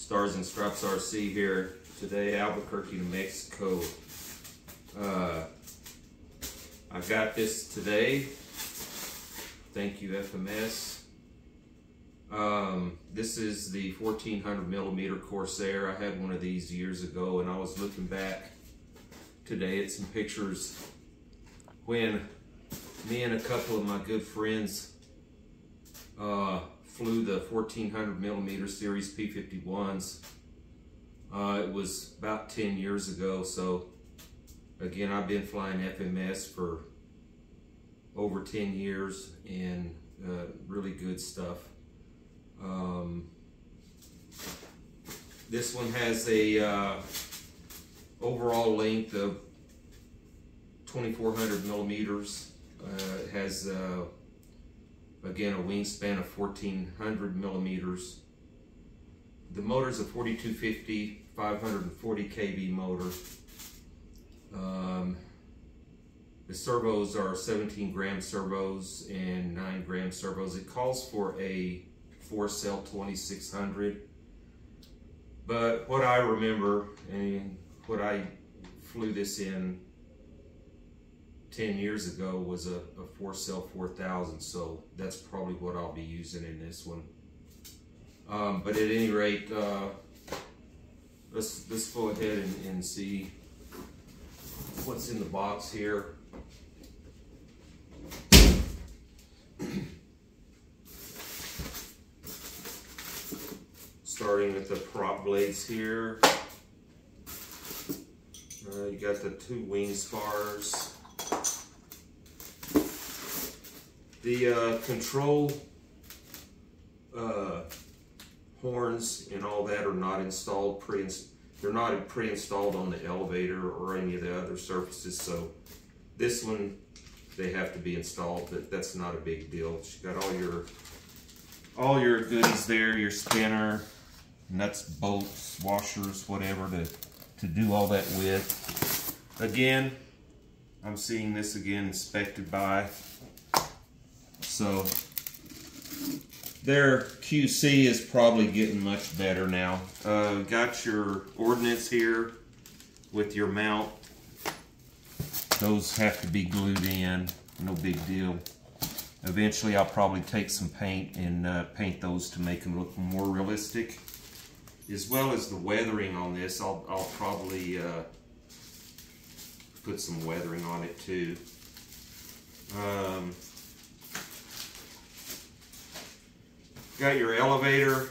Stars and Stripes RC here today, Albuquerque, New Mexico. I got this today. Thank you, FMS. This is the 1400mm Corsair. I had one of these years ago, and I was looking back today at some pictures when me and a couple of my good friends flew the 1400mm series P51s. It was about 10 years ago, so again, I've been flying FMS for over 10 years, and really good stuff. This one has a overall length of 2400 millimeters. It has again a wingspan of 1400 millimeters. The motor is a 4250 540 kV motor. The servos are 17 gram servos and 9 gram servos. It calls for a 4-cell 2600, but what I remember and what I flew this in 10 years ago was a 4-cell 4000, so that's probably what I'll be using in this one. But at any rate, let's go ahead and see what's in the box here. Starting with the prop blades here. You got the 2 wing spars. The control horns and all that are not installed. They're not pre-installed on the elevator or any of the other surfaces. So this one, they have to be installed. But that's not a big deal. You got all your goodies there. Your spinner, nuts, bolts, washers, whatever to do all that with. Again, I'm seeing this again inspected by. So their QC is probably getting much better now. Got your ordnance here with your mount. Those have to be glued in, no big deal. Eventually I'll probably take some paint and paint those to make them look more realistic. As well as the weathering on this, I'll probably put some weathering on it too. Got your elevator.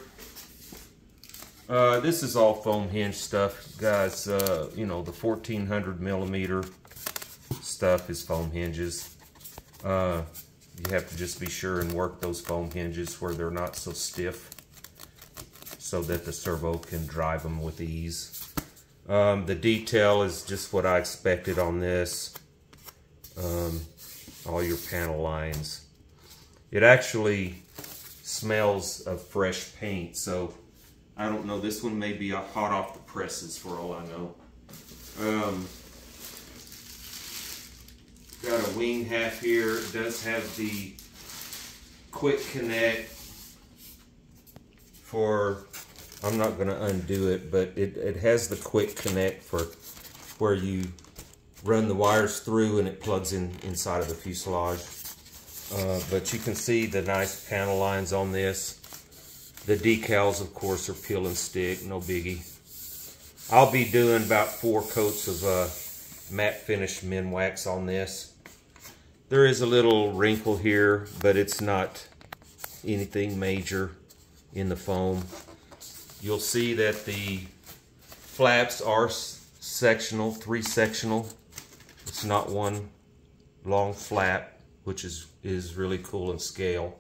This is all foam hinge stuff, guys. You know, the 1400mm stuff is foam hinges. You have to just be sure and work those foam hinges where they're not so stiff, so that the servo can drive them with ease. The detail is just what I expected on this. All your panel lines. It actually smells of fresh paint, so I don't know, this one may be hot off the presses for all I know. Got a wing half here. It does have the quick connect for, I'm not going to undo it, but it has the quick connect for where you run the wires through and it plugs in inside of the fuselage. But you can see the nice panel lines on this. The decals, of course, are peel and stick, no biggie. I'll be doing about 4 coats of matte finish Minwax on this. There is a little wrinkle here, but it's not anything major in the foam. You'll see that the flaps are sectional, 3 sectional. It's not one long flap, which is really cool in scale.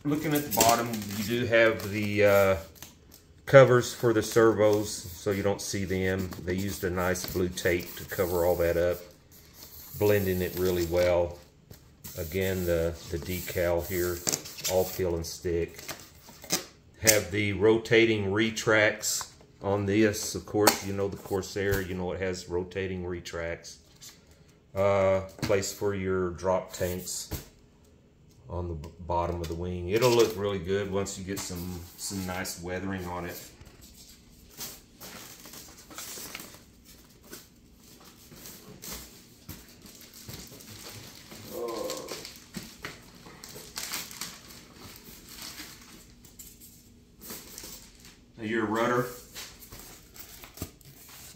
Looking at the bottom, you do have the covers for the servos, so you don't see them. They used a nice blue tape to cover all that up, blending it really well. Again, the decal here, all peel and stick. Have the rotating retracts on this. Of course, you know the Corsair, you know it has rotating retracts. Place for your drop tanks. on the bottom of the wing. It'll look really good once you get some nice weathering on it. Your rudder,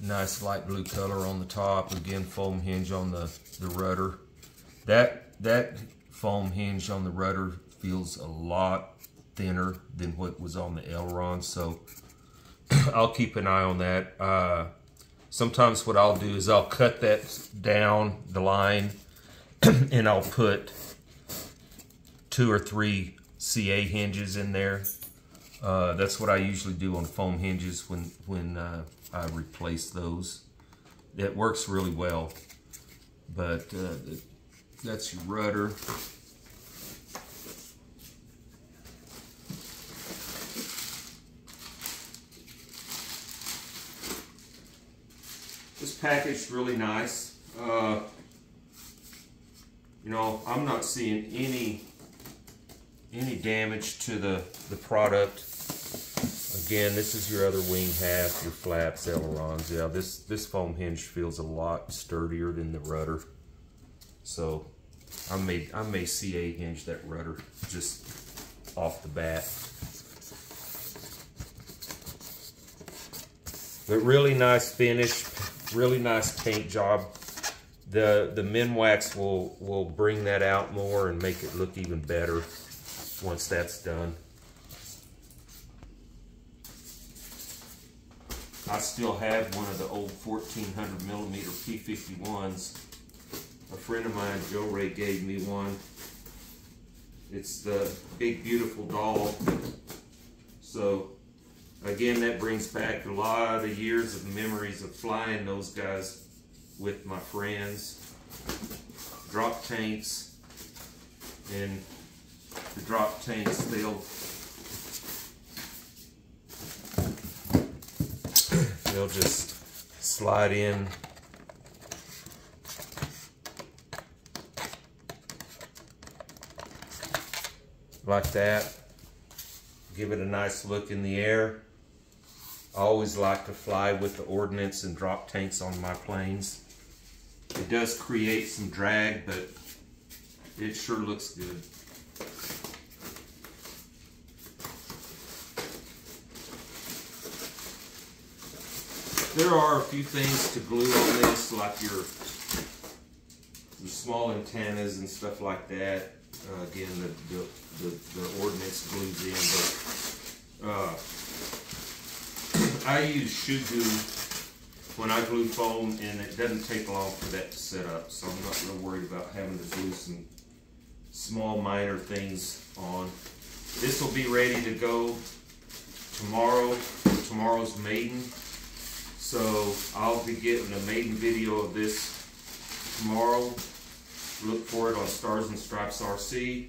nice light blue color on the top. Again, foam hinge on the rudder. That foam hinge on the rudder feels a lot thinner than what was on the aileron, so I'll keep an eye on that. Sometimes what I'll do is I'll cut that down the line and I'll put 2 or 3 CA hinges in there. That's what I usually do on foam hinges when I replace those. It works really well. But that's your rudder. This packaged really nice. You know, I'm not seeing any damage to the product. Again, this is your other wing half, your flaps, ailerons. Yeah, this foam hinge feels a lot sturdier than the rudder. So I may CA hinge that rudder just off the bat. But really nice finish, really nice paint job. The Minwax will bring that out more and make it look even better once that's done. I still have one of the old 1400 millimeter P51s. A friend of mine, Joe Ray, gave me one. It's the big beautiful doll. So again, that brings back a lot of years of memories of flying those guys with my friends. Drop tanks, and the drop tanks, they'll just slide in. Like that. Give it a nice look in the air. I always like to fly with the ordnance and drop tanks on my planes. It does create some drag, but it sure looks good. There are a few things to glue on this, like your small antennas and stuff like that. Again, the ordnance glues in, but I use shoe glue when I glue foam, and it doesn't take long for that to set up, so I'm not real worried about having to glue some small minor things on. This will be ready to go tomorrow for tomorrow's maiden. So I'll be getting a maiden video of this tomorrow. Look for it on Stars and Stripes RC.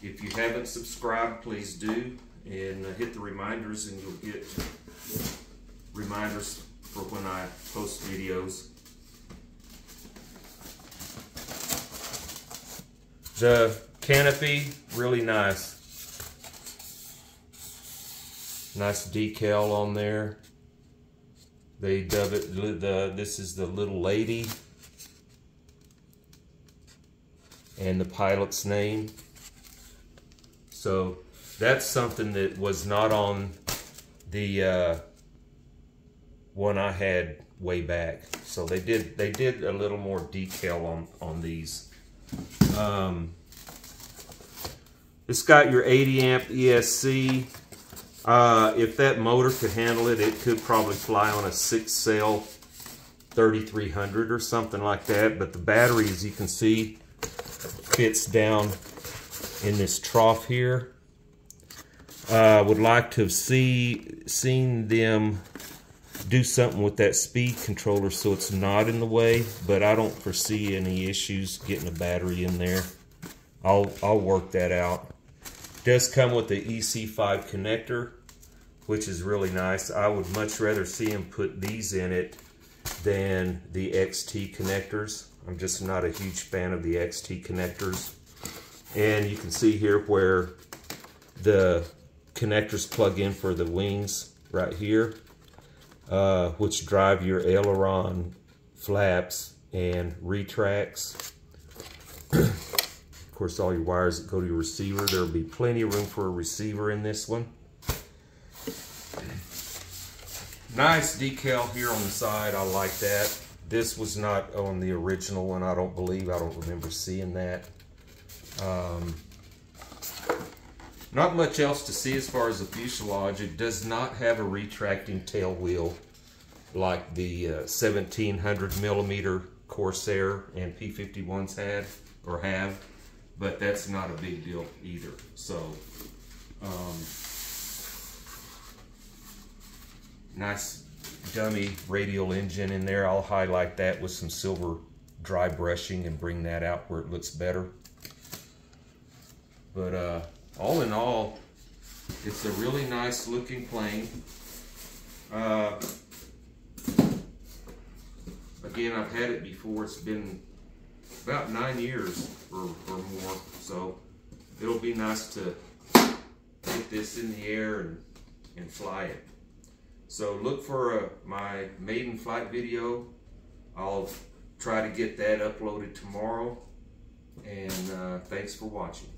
If you haven't subscribed, please do, and hit the reminders, and you'll get reminders for when I post videos. The canopy, really nice. Nice decal on there. They dub it, this is the little lady and the pilot's name. So that's something that was not on the one I had way back. So they did a little more decal on these. It's got your 80 amp ESC. If that motor could handle it, it could probably fly on a 6-cell 3300 or something like that. But the battery, as you can see, fits down in this trough here. Would like to have seen them do something with that speed controller so it's not in the way, but I don't foresee any issues getting a battery in there. I'll work that out. It does come with the EC5 connector, which is really nice. I would much rather see him put these in it than the XT connectors. I'm just not a huge fan of the XT connectors. And you can see here where the connectors plug in for the wings right here, which drive your aileron flaps and retracts. Of course, all your wires that go to your receiver. There'll be plenty of room for a receiver in this one. Nice decal here on the side. I like that. This was not on the original one, I don't believe. I don't remember seeing that. Not much else to see as far as the fuselage. It does not have a retracting tail wheel like the 1700 millimeter Corsair and P-51s had or have, but that's not a big deal either. So nice dummy radial engine in there. I'll highlight that with some silver dry brushing and bring that out where it looks better. But all in all, it's a really nice looking plane. Again, I've had it before. It's been about 9 years or more, so it'll be nice to get this in the air and fly it. So look for my maiden flight video. I'll try to get that uploaded tomorrow, and thanks for watching.